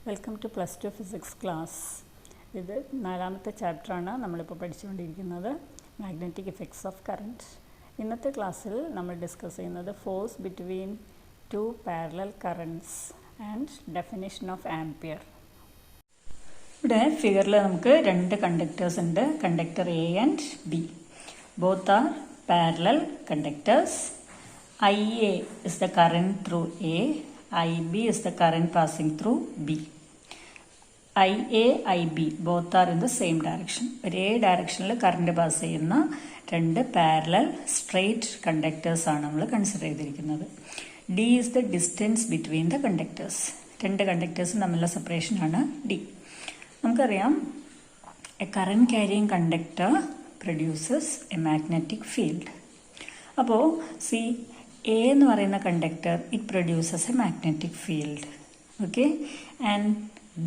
Welcome two plus two physics class. ഇത് 4ാമത്തെ ചാപ്റ്ററാണ് നമ്മളിപ്പോൾ പഠിച്ചുകൊണ്ടിരിക്കുന്നത്, മാഗ്നറ്റിക് ഇഫക്ട്സ് ഓഫ് കറണ്ട്. ഇന്നത്തെ ക്ലാസ്സിൽ നമ്മൾ ഡിസ്കസ് ചെയ്യുന്നത് force between two parallel currents and definition of ampere. ഇവിടെ ഫിഗറിൽ നമുക്ക് രണ്ട് കണ്ടക്ടേഴ്സ് ഉണ്ട്, conductor A and B. Both are parallel conductors. IA is the current through A, IB is the current passing through B. IA, IB both are in the same direction. ഒരേ ഡയറക്ഷനിൽ current pass ചെയ്യുന്ന രണ്ട് parallel straight conductors ആണ് നമ്മൾ consider ചെയ്തിരിക്കുന്നത്. D is the distance between the conductors. രണ്ട് കണ്ടക്ടേഴ്സും തമ്മിലുള്ള separation ആണ് D. നമുക്കറിയാം, a current carrying conductor produces a magnetic field. അപ്പോൾ സി എ എന്ന് പറയുന്ന conductor it produces a magnetic field. Okay, and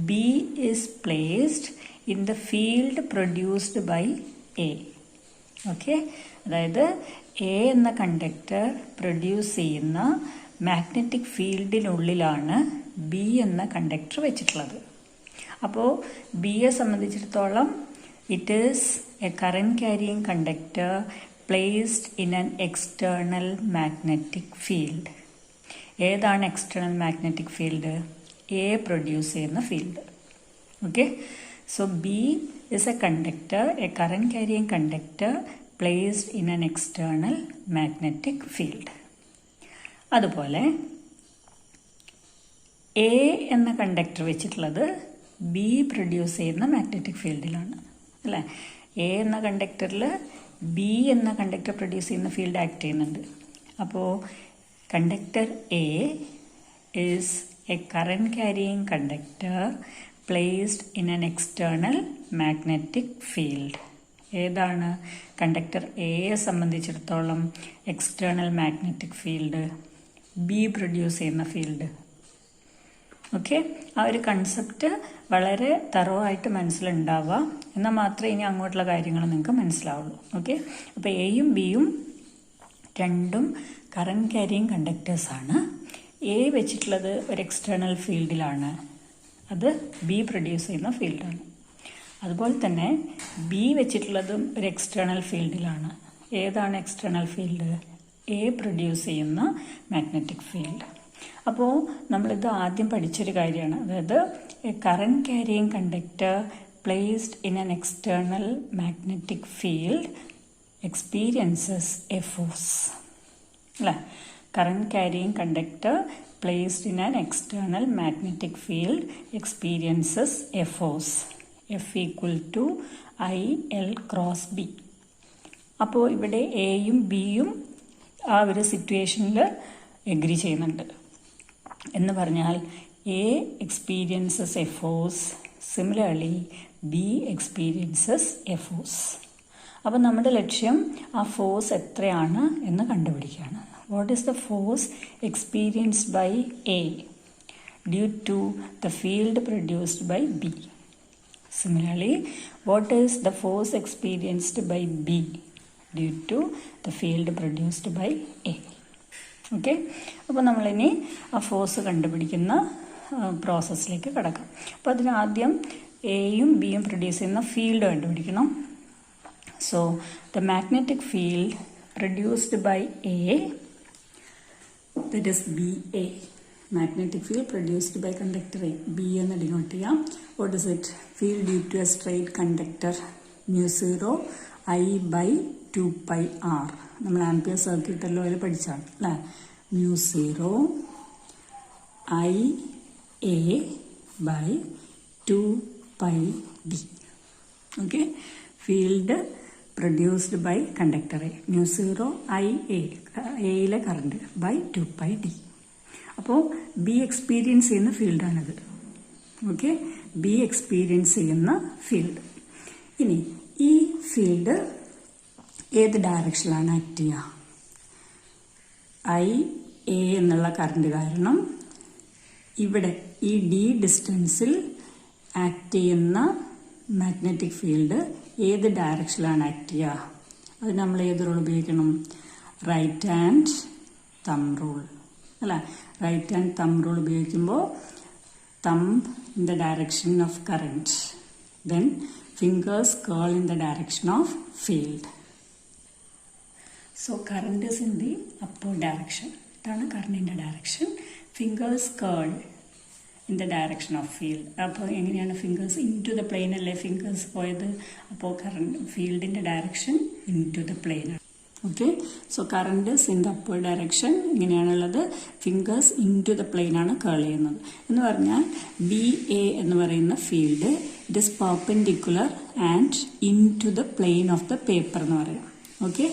B is placed in the field produced by A. Okay, അതായത് A എന്ന conductor produce ചെയ്യുന്ന magnetic ഫീൽഡിനുള്ളിലാണ് B എന്ന conductor വെച്ചിട്ടുള്ളത്. അപ്പോൾ ബിയെ സംബന്ധിച്ചിടത്തോളം it is a current carrying conductor placed in an external magnetic field. ഏതാണ് external magnetic field? A produce ചെയ്യുന്ന field. Okay, so B is A conductor, A current carrying conductor placed in an external magnetic field. അതുപോലെ A എന്ന conductor വെച്ചിട്ടുള്ളത് B produce ചെയ്യുന്ന magnetic ഫീൽഡിലാണ്, അല്ലേ? A എന്ന കണ്ടക്ടറിൽ B എന്ന conductor produce ചെയ്യുന്ന field act ചെയ്യുന്നുണ്ട്. അപ്പോൾ conductor A is a current carrying conductor placed in an external magnetic field. ഏതാണ് കണ്ടക്ടർ എയെ സംബന്ധിച്ചിടത്തോളം external magnetic field? B produce ചെയ്യുന്ന ഫീൽഡ്. ഓക്കെ, ആ ഒരു കൺസെപ്റ്റ് വളരെ തറവായിട്ട് മനസ്സിലുണ്ടാവുക, എന്നാൽ മാത്രമേ ഇനി അങ്ങോട്ടുള്ള കാര്യങ്ങൾ നിങ്ങൾക്ക് മനസ്സിലാവുള്ളൂ. ഓക്കെ, അപ്പോൾ എയും ബിയും രണ്ടും കറന്റ് ക്യാരിയിങ് കണ്ടക്ടേഴ്സാണ്. എ വെച്ചിട്ടുള്ളത് ഒരു എക്സ്റ്റേണൽ ഫീൽഡിലാണ്, അത് ബി പ്രൊഡ്യൂസ് ചെയ്യുന്ന ഫീൽഡാണ്. അതുപോലെ തന്നെ ബി വെച്ചിട്ടുള്ളതും ഒരു എക്സ്റ്റേണൽ ഫീൽഡിലാണ്. ഏതാണ് എക്സ്റ്റേണൽ ഫീൽഡ്? എ പ്രൊഡ്യൂസ് ചെയ്യുന്ന മാഗ്നറ്റിക് ഫീൽഡ്. അപ്പോൾ നമ്മളിത് ആദ്യം പഠിച്ചൊരു കാര്യമാണ്, അതായത് a current carrying conductor placed in an external magnetic field experiences a force, അല്ലേ? Current carrying conductor placed in an external magnetic field experiences a force F equal to IL cross B. അപ്പോൾ ഇവിടെ എയും ബിയും ആ ഒരു സിറ്റുവേഷനിൽ agree ചെയ്യുന്നുണ്ട്. എന്ന് പറഞ്ഞാൽ A experiences a force, similarly B experiences a force. അപ്പോൾ നമ്മുടെ ലക്ഷ്യം ആ ഫോഴ്സ് എത്രയാണ് എന്ന് കണ്ടുപിടിക്കുകയാണ്. What is the force experienced by A due to the field produced by B? Similarly what is the force experienced by B due to the field produced by A? Okay, അപ്പോൾ നമ്മളിനി ആ force കണ്ടുപിടിക്കുന്ന പ്രോസസ്സിലേക്ക് കിടക്കാം. അപ്പോൾ അതിനാദ്യം എയും ബിയും produce ചെയ്യുന്ന ഫീൽഡ് കണ്ടുപിടിക്കണം. So the magnetic field produced by A, that is B A. Magnetic field produced by conductor A, B എന്ന് ഡിനോട്ട് ചെയ്യാം. What is it? Field due to a straight conductor μ0 I/2πr. നമ്മൾ ampere സർക്യൂട്ടല്ലോ അതിൽ പഠിച്ചാണ്, അല്ലേ? μ0 IA/2πd. Okay, field produced by conductor A, μ0 IA, എയിലെ current by 2πd. അപ്പോൾ B experience ചെയ്യുന്ന ഫീൽഡാണിത്. ഓക്കെ, ബി എക്സ്പീരിയൻസ് ചെയ്യുന്ന ഫീൽഡ്. ഇനി ഈ ഫീൽഡ് ഏത് ഡയറക്ഷനിലാണ് ആക്ട് ചെയ്യുക? IA എന്നുള്ള കറണ്ട് കാരണം ഇവിടെ ഈ D ഡിസ്റ്റൻസിൽ ആക്ട് ചെയ്യുന്ന മാഗ്നറ്റിക് ഫീൽഡ് ഏത് ഡയറക്ഷനിലാണ് ആക്ട് ചെയ്യുക? അത് നമ്മൾ ഏത് റൂൾ ഉപയോഗിക്കണം? റൈറ്റ് ഹാൻഡ് തം റൂൾ, അല്ല? റൈറ്റ് ഹാൻഡ് തം റൂൾ ഉപയോഗിക്കുമ്പോൾ thumb in the direction of current. Then fingers curl in the direction of field. So current is in the upward direction. ഇതാണ് കറണ്ടിൻ്റെ direction. Fingers curl in the direction of field. അപ്പോൾ എങ്ങനെയാണ് fingers into the plane അല്ലേ fingers പോയത്? അപ്പോൾ current ഫീൽഡിൻ്റെ direction into the plane ആണ്. Okay, so current is in the upward direction. ഇങ്ങനെയാണുള്ളത്. Fingers into the plane ആണ് curl ചെയ്യുന്നത്. എന്ന് പറഞ്ഞാൽ BA എന്ന് പറയുന്ന field it is perpendicular and into the plane of the paper എന്ന് പറയാം. Okay,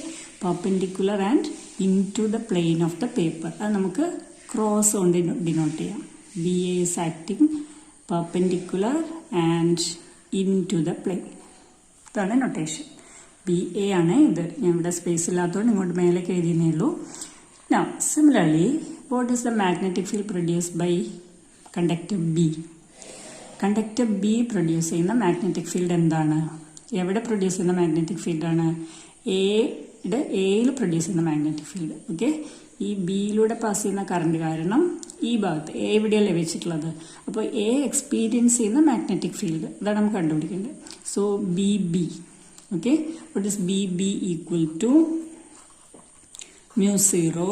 perpendicular and into the plane of the paper. അത് നമുക്ക് ക്രോസ് കൊണ്ട് ഡിനോട്ട് ചെയ്യാം. BA is acting perpendicular and into the plane. ഇതാണ് notation. BA ആണ് ഇത്. ഞാൻ ഇവിടെ സ്പേസ് ഇല്ലാത്തതുകൊണ്ട് ഇങ്ങോട്ട് മേലേക്ക് എഴുതിയേ ഉള്ളൂ. Now, similarly, what is the magnetic field produced by conductor B? Conductor B produce ചെയ്യുന്ന മാഗ്നറ്റിക് ഫീൽഡ് എന്താണ്? എവിടെ പ്രൊഡ്യൂസ് ചെയ്യുന്ന മാഗ്നറ്റിക് ഫീൽഡാണ്? എയിൽ പ്രൊഡ്യൂസ് ചെയ്യുന്ന മാഗ്നറ്റിക് ഫീൽഡ്. ഓക്കെ, ഈ ബിയിലൂടെ പാസ് ചെയ്യുന്ന കറണ്ട് കാരണം ഈ ഭാഗത്ത് എ എവിടെയല്ലേ വെച്ചിട്ടുള്ളത്. അപ്പോൾ എ എക്സ്പീരിയൻസ് ചെയ്യുന്ന മാഗ്നറ്റിക് ഫീൽഡ് അതാണ് നമുക്ക് കണ്ടുപിടിക്കേണ്ടത്. So BB. Okay, what is BB equal to mu0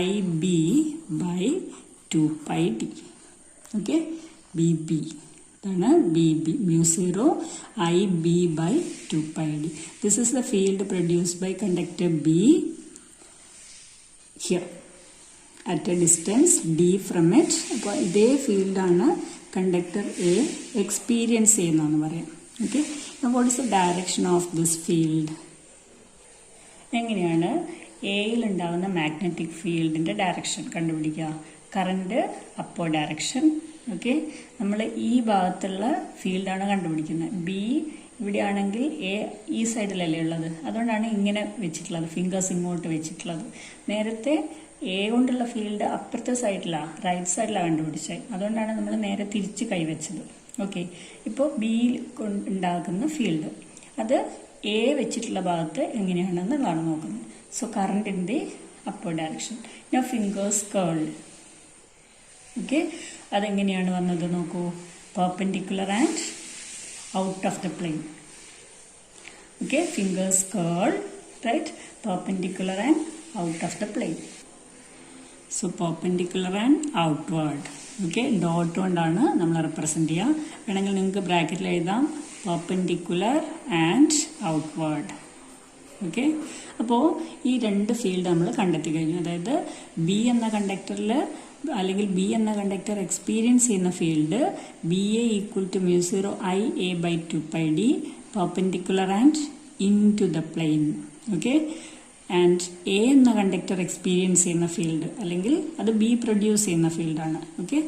IB by 2πd. Okay, BB ഇതാണ് BB mu0 IB by 2πd. This is the field produced by conductor B here at a distance d from it. അപ്പോൾ ഇതേ ഫീൽഡാണ് conductor A experience ചെയ്യുന്നതെന്ന് പറയാം. Okay, what is the direction of this field? എങ്ങനെയാണ് എയിൽ ഉണ്ടാകുന്ന magnetic ഫീൽഡിൻ്റെ direction കണ്ടുപിടിക്കുക? Current അപ്പോ ഡയറക്ഷൻ. ഓക്കെ, നമ്മൾ ഈ ഭാഗത്തുള്ള ഫീൽഡാണ് കണ്ടുപിടിക്കുന്നത്. ബി ഇവിടെയാണെങ്കിൽ എ ഈ സൈഡിലല്ലേ ഉള്ളത്, അതുകൊണ്ടാണ് ഇങ്ങനെ വെച്ചിട്ടുള്ളത്, ഫിംഗേഴ്സ് ഇങ്ങോട്ട് വെച്ചിട്ടുള്ളത്. നേരത്തെ എ കൊണ്ടുള്ള ഫീൽഡ് അപ്പുറത്തെ സൈഡിലാണ്, റൈറ്റ് സൈഡിലാണ് കണ്ടുപിടിച്ചത്, അതുകൊണ്ടാണ് നമ്മൾ നേരെ തിരിച്ച് കൈവച്ചത്. ഓക്കെ, ഇപ്പോൾ ബിയിൽ ഉണ്ടാക്കുന്ന ഫീൽഡ് അത് എ വെച്ചിട്ടുള്ള ഭാഗത്ത് എങ്ങനെയാണെന്നുള്ളതാണ് നോക്കുന്നത്. സോ കറണ്ടിൻ്റെ അപ്പർ ഡയറക്ഷൻ. ഞാൻ ഫിംഗേഴ്സ് കേൾ. ഓക്കെ, അതെങ്ങനെയാണ് വന്നത് നോക്കൂ. Perpendicular and out of the plane. Okay, fingers curl, right? Perpendicular and out of the plane. So perpendicular and outward. Okay, dot കൊണ്ടാണ് നമ്മൾ റെപ്രസെന്റ് ചെയ്യുക. വേണമെങ്കിൽ നിങ്ങൾക്ക് ബ്രാക്കറ്റിൽ എഴുതാം perpendicular and outward. ഓക്കെ, അപ്പോൾ ഈ രണ്ട് ഫീൽഡ് നമ്മൾ കണ്ടെത്തി കഴിഞ്ഞു. അതായത് ബി എന്ന കണ്ടക്ടറിൽ അല്ലെങ്കിൽ ബി എന്ന കണ്ടക്ടർ എക്സ്പീരിയൻസ് ചെയ്യുന്ന field BA equal to mu0 IA by 2πd perpendicular and into the plane. Okay, and A എന്ന കണ്ടക്ടർ എക്സ്പീരിയൻസ് ചെയ്യുന്ന ഫീൽഡ് അല്ലെങ്കിൽ അത് ബി പ്രൊഡ്യൂസ് ചെയ്യുന്ന ഫീൽഡാണ്. ഓക്കെ,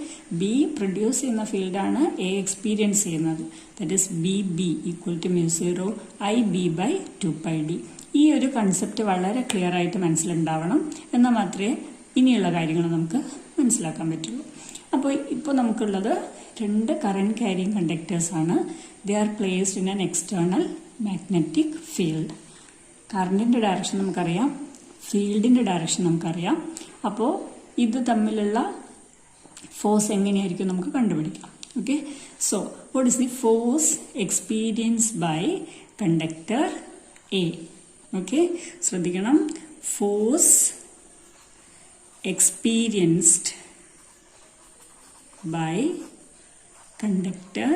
ബി പ്രൊഡ്യൂസ് ചെയ്യുന്ന ഫീൽഡാണ് എ എക്സ്പീരിയൻസ് ചെയ്യുന്നത്. That is BB equal to mu0 IB by 2πd. ഈ ഒരു കൺസെപ്റ്റ് വളരെ ക്ലിയർ ആയിട്ട് മനസ്സിലുണ്ടാവണം, എന്നാൽ മാത്രമേ ഇനിയുള്ള കാര്യങ്ങൾ നമുക്ക് മനസ്സിലാക്കാൻ പറ്റുള്ളൂ. അപ്പോൾ ഇപ്പോൾ നമുക്കുള്ളത് രണ്ട് കറണ്ട് ക്യാരിങ് കണ്ടക്ടേഴ്സ് ആണ്. They are placed in an external magnetic field. കറണ്ടിൻ്റെ ഡയറക്ഷൻ നമുക്കറിയാം, ഫീൽഡിൻ്റെ ഡയറക്ഷൻ നമുക്കറിയാം. അപ്പോൾ ഇത് തമ്മിലുള്ള ഫോഴ്സ് എങ്ങനെയായിരിക്കും നമുക്ക് കണ്ടുപിടിക്കാം. Okay, so what is the force experience by conductor A? Okay, ശ്രദ്ധിക്കണം, force experienced by conductor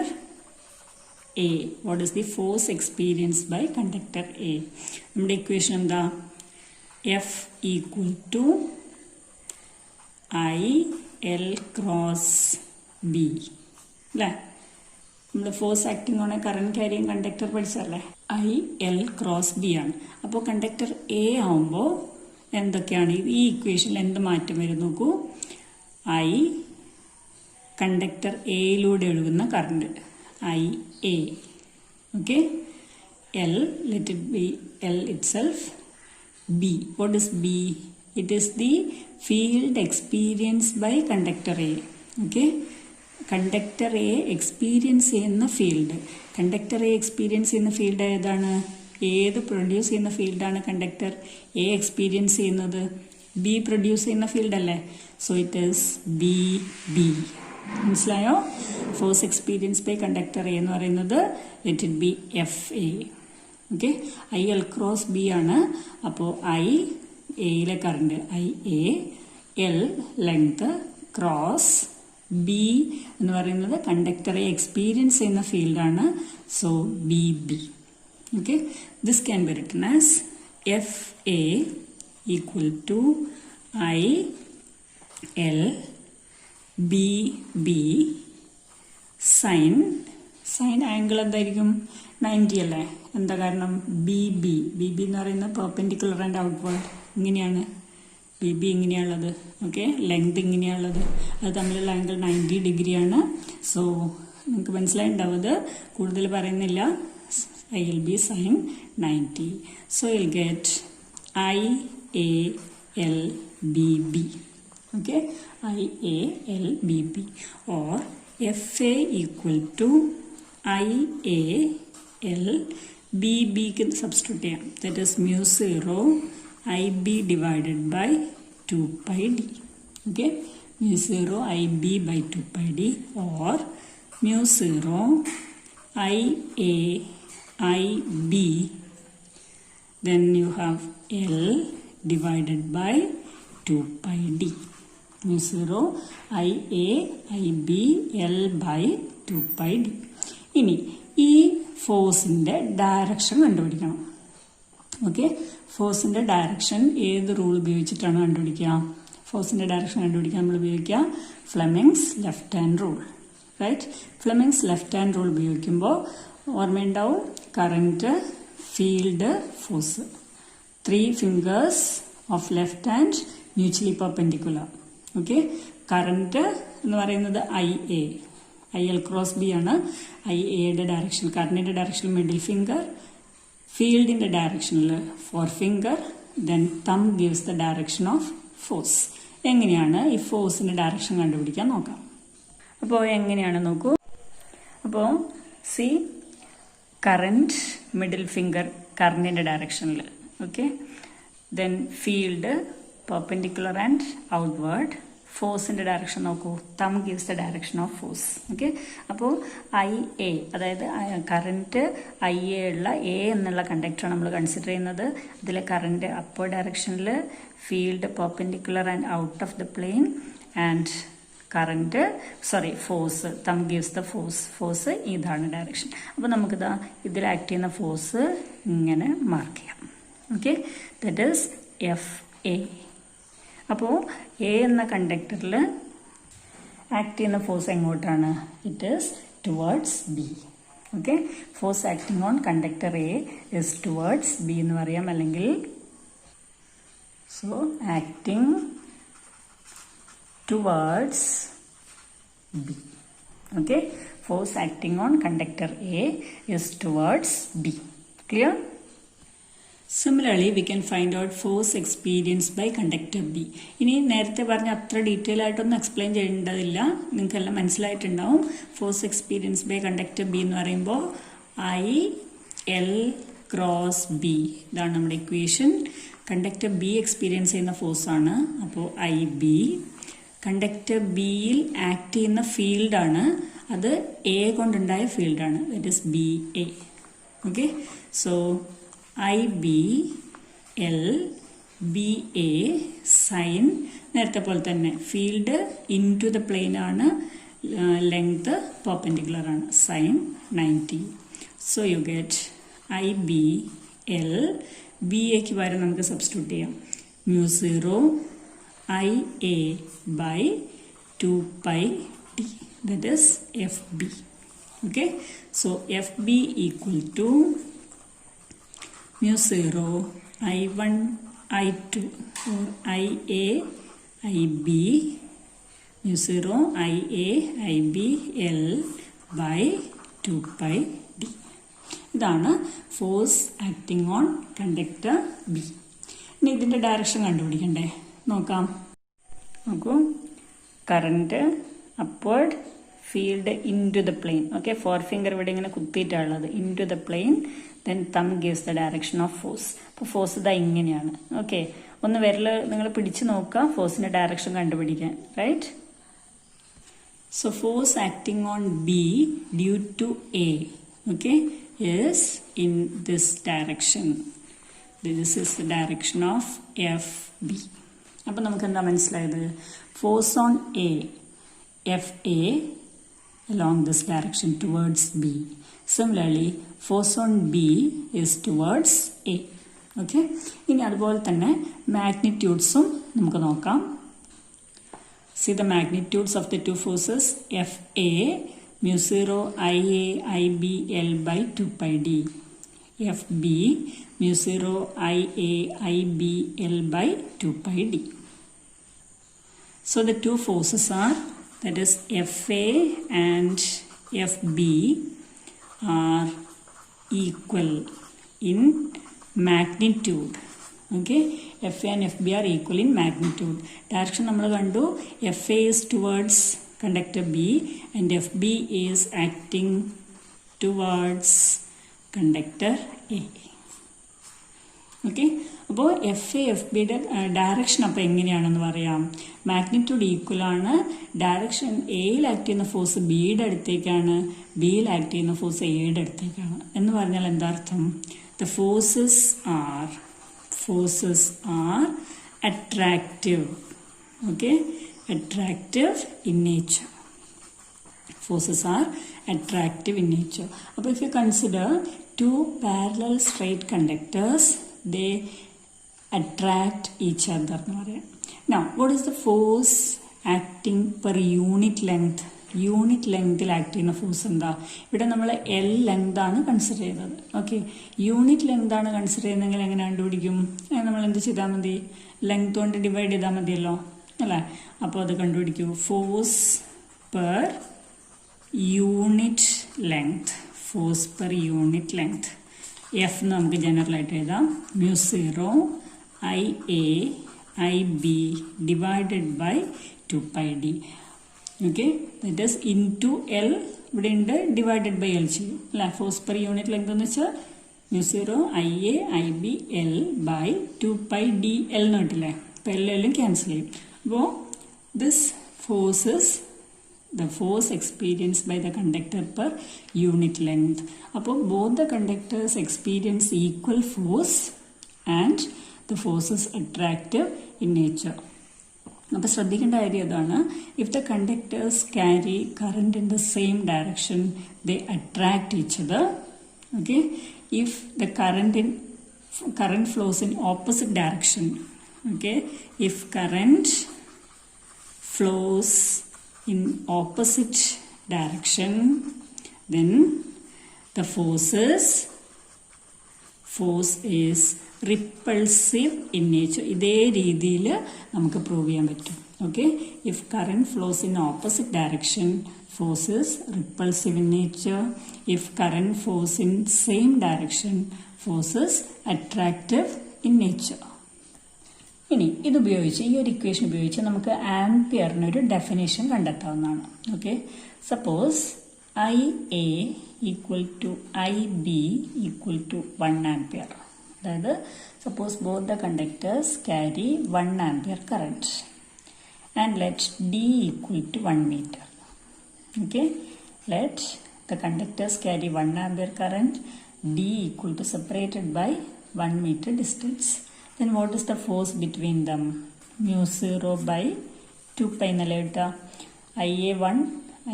A. What is the force experienced by conductor A? നമ്മുടെ ഇക്വേഷൻ എന്താ? F equal to I L cross B അല്ലേ? നമ്മൾ force acting on a current carrying conductor പഠിച്ചല്ലേ? IL cross B ആണ്. അപ്പോൾ conductor A ആവുമ്പോൾ എന്തൊക്കെയാണ് ഈ ഇക്വേഷനിൽ എന്ത് മാറ്റം വരും നോക്കൂ. I കണ്ടക്ടർ എയിലൂടെ ഒഴുകുന്ന current IA. Okay, L let it be L itself. B, what is B? It is the field experienced by conductor A. Okay, conductor A experience ചെയ്യുന്ന ഫീൽഡ്. കണ്ടക്ടർ എ എക്സ്പീരിയൻസ് ചെയ്യുന്ന field ഏതാണ്? ഏത് produce ചെയ്യുന്ന ഫീൽഡാണ് conductor A experience ചെയ്യുന്നത്? B produce ചെയ്യുന്ന field അല്ലേ? So it is BB. മനസ്സിലായോ? Force experience by conductor A എന്ന് പറയുന്നത് let it be F A. Okay, I L cross B ആണ്. അപ്പോൾ ഐ എയിലെ current I A, L length, cross B എന്ന് പറയുന്നത് കണ്ടക്ടറെ എക്സ്പീരിയൻസ് ചെയ്യുന്ന ഫീൽഡാണ്. So B B. Okay, this can be written as F A equal to I L B B sine angle എന്തായിരിക്കും? 90 അല്ലേ? എന്താ കാരണം? ബി ബി എന്ന് പറയുന്നത് പെർപെൻഡിക്കുലർ ആൻഡ് ഔട്ട്വേർഡ്. ഇങ്ങനെയാണ് ബി ബി, ഇങ്ങനെയാണുള്ളത്. ഓക്കെ, ലെങ്ത് ഇങ്ങനെയാണുള്ളത്. അത് തമ്മിലുള്ള ആംഗിൾ 90 ഡിഗ്രിയാണ്. സോ നിങ്ങൾക്ക് മനസ്സിലായിട്ടുണ്ടാവും. അത് കൂടുതൽ പറയുന്നില്ല. I L B sine 90. So you will get I A L B B. Okay, IALBB or FA equal to IALBB can substitute here. That is mu 0 IB divided by 2 pi D. Okay, mu 0 IB by 2 pi D or mu 0 IA IB. Then you have L divided by 2 pi D. mu 0 IA IB L by 2 pi D. ഇനി ഈ ഫോഴ്സിന്റെ direction കണ്ടുപിടിക്കണം. Okay, ഫോഴ്സിന്റെ direction ഏത് rule ഉപയോഗിച്ചിട്ടാണ് കണ്ടുപിടിക്കുക? ഫോഴ്സിന്റെ direction കണ്ടുപിടിക്കാൻ നമ്മൾ ഉപയോഗിക്കുക Fleming's left hand rule. Right, Fleming's left hand rule ഉപയോഗിക്കുമ്പോൾ ഓർമ്മയുണ്ടാവും current, field, force. 3 fingers of left hand mutually perpendicular. Okay, current എന്ന് പറയുന്നത് I A, I L cross B ആണ്. ഐ എയുടെ ഡയറക്ഷൻ, കറന്റിന്റെ ഡയറക്ഷനിൽ മിഡിൽ ഫിംഗർ, ഫീൽഡിന്റെ ഡയറക്ഷനിൽ 4 finger, then thumb gives the direction of force. എങ്ങനെയാണ് ഈ ഫോഴ്സിന്റെ ഡയറക്ഷൻ കണ്ടുപിടിക്കാൻ നോക്കാം. അപ്പോൾ എങ്ങനെയാണ് നോക്കൂ. അപ്പോൾ സി, കറന്റ് മിഡിൽ ഫിംഗർ കറന്റിന്റെ ഡയറക്ഷനിൽ. Okay, then field perpendicular and outward. ഫോഴ്സിന്റെ ഡയറക്ഷൻ നോക്കൂ, തം gives the direction of force. Okay, അപ്പോൾ ഐ എ, അതായത് കറന്റ് ഐ എ ഉള്ള എ എന്നുള്ള കണ്ടക്ടറാണ് നമ്മൾ കൺസിഡർ ചെയ്യുന്നത്. ഇതിൽ കറന്റ് അപ്പർ ഡയറക്ഷനിൽ, field perpendicular and out of the plain, and force തം ഗിവ്സ് ദ ഫോഴ്സ് ഇതാണ് ഡയറക്ഷൻ. അപ്പോൾ നമുക്കിതാ ഇതിൽ ആക്ട് ചെയ്യുന്ന ഫോഴ്സ് ഇങ്ങനെ മാർക്ക് ചെയ്യാം. Okay, that is F A. അപ്പോൾ എ എന്ന കണ്ടക്ടറിൽ ആക്ട് ചെയ്യുന്ന ഫോഴ്സ് എങ്ങോട്ടാണ്? It is towards B. Okay, force acting on conductor A is towards B എന്ന് പറയാം. അല്ലെങ്കിൽ so acting towards B. Okay, force acting on conductor A is towards B. Clear? Similarly, we can find out force experienced by conductor B. ഇനി നേരത്തെ പറഞ്ഞ അത്ര detail ആയിട്ടൊന്നും explain ചെയ്യേണ്ടതില്ല, നിങ്ങൾക്കെല്ലാം മനസ്സിലായിട്ടുണ്ടാവും. Force experience by conductor B എന്ന് പറയുമ്പോൾ ഐ എൽ ക്രോസ് ബി, ഇതാണ് നമ്മുടെ ഇക്വേഷൻ. കണ്ടക്ടർ ബി എക്സ്പീരിയൻസ് ചെയ്യുന്ന ഫോഴ്സാണ്. അപ്പോൾ ഐ ബി. കണ്ടക്ടർ ബിയിൽ ആക്ട് ചെയ്യുന്ന ഫീൽഡാണ്, അത് എ കൊണ്ടുണ്ടായ ഫീൽഡാണ്. That is B A. Okay, so I B L B A sine, നേരത്തെ പോലെ തന്നെ field into the plane ആണ്, ലെങ്ത് പെർപെൻഡിക്കുലർ ആണ്, sine 90. So you get I B L B എക്ക് പകരം നമുക്ക് സബ്സ്റ്റിറ്റ്യൂട്ട് ചെയ്യാം mu 0 I A by 2 pi T, that is F B. Okay, so F B equal to mu 0 I1 I2 or IA IB mu 0 IA IB L by 2 pi D. ഇതാണ് force acting on conductor B. ഇനി ഇതിൻ്റെ direction കണ്ടുപിടിക്കണ്ടേ? നോക്കാം. നോക്കൂ, current upward, field into the plane. Okay, 4 finger ഇവിടെ ഇങ്ങനെ കുത്തിയിട്ടുള്ളത്, into the plane. Then thumb gives the direction of force. അപ്പോൾ ഫോഴ്സ് ഇതാ ഇങ്ങനെയാണ്. ഓക്കെ, ഒന്ന് വിരൽ നിങ്ങൾ പിടിച്ച് നോക്കുക ഫോഴ്സിന്റെ ഡയറക്ഷൻ കണ്ടുപിടിക്കാൻ. Right, So force acting on B due to A, okay, is in this direction. This is the direction of FB. അപ്പോൾ നമുക്ക് എന്താ മനസ്സിലായത്? Force on A, FA along this direction towards B. Similarly, force on B is towards A. Okay. ഇനി അതുപോലെ തന്നെ മാഗ്നിറ്റ്യൂഡ്സും നമുക്ക് നോക്കാം. See the magnitudes of the two forces. FA mu 0 IA IB L by 2 pi d. FB mu 0 IA IB L by 2 pi d. So the two forces are, that is FA and FB are equal in magnitude. Okay, FA and FB are equal in magnitude. Direction നമ്മൾ കണ്ടു, FA is towards conductor B and FB is acting towards conductor A. Okay, അപ്പോൾ FA FBയുടെ direction അപ്പോൾ എങ്ങനെയാണെന്ന് പറയാം. Magnitude equal ആണ്. Direction എയിൽ act ചെയ്യുന്ന force ബിയുടെ അടുത്തേക്കാണ്, ബിയിൽ ആക്ട് ചെയ്യുന്ന ഫോഴ്സ് എയുടെ അടുത്തേക്കാണ്. എന്ന് പറഞ്ഞാൽ എന്താ അർത്ഥം? The forces are attractive. Okay, attractive in nature. Forces are attractive in nature. But if you consider two parallel straight conductors, they attract each other. Now, what is the force acting per unit length? Unit ലെങ്തിൽ act ചെയ്യുന്ന force എന്താ? ഇവിടെ നമ്മൾ L length ആണ് consider ചെയ്യുന്നത്. Okay, unit length ആണ് consider ചെയ്യുന്നതെങ്കിൽ എങ്ങനെ കണ്ടുപിടിക്കും? നമ്മൾ എന്ത് ചെയ്താൽ മതി? ലെങ്ത് കൊണ്ട് ഡിവൈഡ് ചെയ്താൽ മതിയല്ലോ, അല്ലേ? അപ്പോൾ അത് കണ്ടുപിടിക്കൂ. Force per unit length, force per unit length F എന്ന് നമുക്ക് ജനറലായിട്ട് എഴുതാം. mu 0 IA IB divided by 2 pi d. Okay, that is into L. ഇവിടെ ഉണ്ട് ഡിവൈഡഡ് ബൈ L ചെയ്യും, അല്ല? ഫോഴ്സ് പെർ യൂണിറ്റ് ലെങ്ത് എന്ന് വെച്ചാൽ mu 0 IA IB L by 2 pi d L എന്ന് കിട്ടില്ലേ? അപ്പോൾ എല്ലാം ക്യാൻസൽ ചെയ്യും. അപ്പോൾ this force is the force experienced by the conductor per unit length. അപ്പോൾ both the conductors experience equal force and the force is attractive in nature. അപ്പോൾ ശ്രദ്ധിക്കേണ്ട കാര്യം അതാണ്. If the conductors carry current in the same direction, they attract each other. Okay, if the current flows in opposite direction, okay, if current flows in opposite direction, then the force is repulsive in nature. ഇതേ രീതിയിൽ നമുക്ക് prove ചെയ്യാൻ പറ്റും. Okay, if current flows in opposite direction, force is repulsive in nature. If current flows in same direction, force is attractive in nature. ഇനി ഇതുപയോഗിച്ച്, ഈ ഒരു equation ഉപയോഗിച്ച് നമുക്ക് ആംപിയറിനൊരു ഡെഫിനേഷൻ കണ്ടെത്താവുന്നതാണ്. Okay, suppose IA equal to IB equal to 1 ampere. അതായത് suppose both the conductors carry 1 ampere current and let D equal to 1 metre. Okay, let the conductors carry 1 ampere current, D equal to separated by 1 meter distance. Then what is the force between them? Mu 0 by 2 pi naleta, IA1,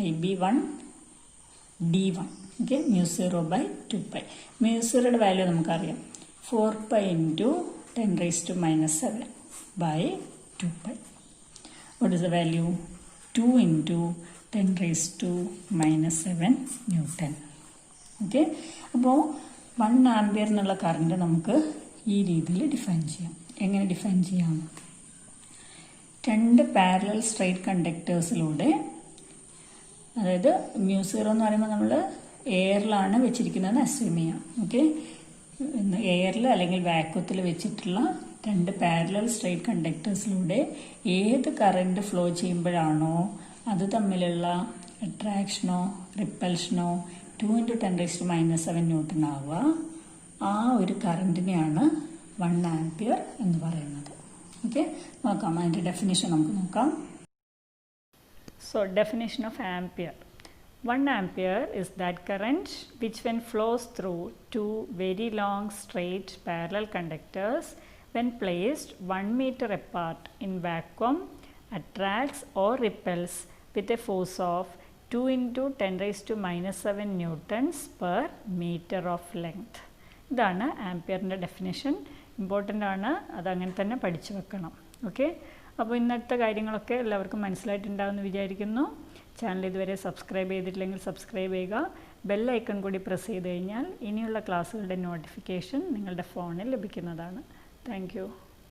IB1, D1. Okay, mu 0 by 2 pi. Mu 0 value namakku 4 pi into 10 raised to minus 7 by 2 pi. What is the value? 2 into 10 raised to minus 7 Newton. Okay, അപ്പോൾ 1 ampere എന്നുള്ള current നമുക്ക് ഈ രീതിയിൽ define ചെയ്യാം. എങ്ങനെ define ചെയ്യാം? 2 parallel straight കണ്ടക്ടേഴ്സിലൂടെ, അതായത് mu 0 എന്ന് പറയുമ്പോൾ നമ്മൾ എയറിലാണ് വെച്ചിരിക്കുന്നതെന്ന് അസ്യൂം ചെയ്യാം. ഓക്കെ, എയറിൽ അല്ലെങ്കിൽ വാക്വത്തിൽ വെച്ചിട്ടുള്ള 2 പാരലൽ സ്ട്രൈറ്റ് കണ്ടക്ടേഴ്സിലൂടെ ഏത് കറണ്ട് ഫ്ലോ ചെയ്യുമ്പോഴാണോ അത് തമ്മിലുള്ള അട്രാക്ഷനോ റിപ്പൽഷനോ 2 into 10 raised to minus 7 newton ആവുക, ആ ഒരു കറണ്ടിനെയാണ് 1 ആംപിയർ എന്ന് പറയുന്നത്. ഓക്കെ, നോക്കാം, അതിൻ്റെ ഡെഫിനിഷൻ നമുക്ക് നോക്കാം. So definition of ampere. 1 ampere is that current which when flows through two very long straight parallel conductors when placed 1 meter apart in vacuum attracts or repels with a force of 2 into 10 raised to minus 7 newtons per meter of length. ഇതാണ് ആംപിയറിൻ്റെ definition. Important ആണ്, അതങ്ങനെ തന്നെ പഠിച്ചു വെക്കണം. Okay, അപ്പോൾ ഇന്നത്തെ കാര്യങ്ങളൊക്കെ എല്ലാവർക്കും മനസ്സിലായിട്ടുണ്ടാകുമെന്ന് വിചാരിക്കുന്നു. ചാനൽ ഇതുവരെ സബ്സ്ക്രൈബ് ചെയ്തിട്ടില്ലെങ്കിൽ സബ്സ്ക്രൈബ് ചെയ്യുക. ബെൽ ഐക്കൺ കൂടി പ്രസ് ചെയ്ത് കഴിഞ്ഞാൽ ഇനിയുള്ള ക്ലാസ്സുകളുടെ നോട്ടിഫിക്കേഷൻ നിങ്ങളുടെ ഫോണിൽ ലഭിക്കുന്നതാണ്. Thank you.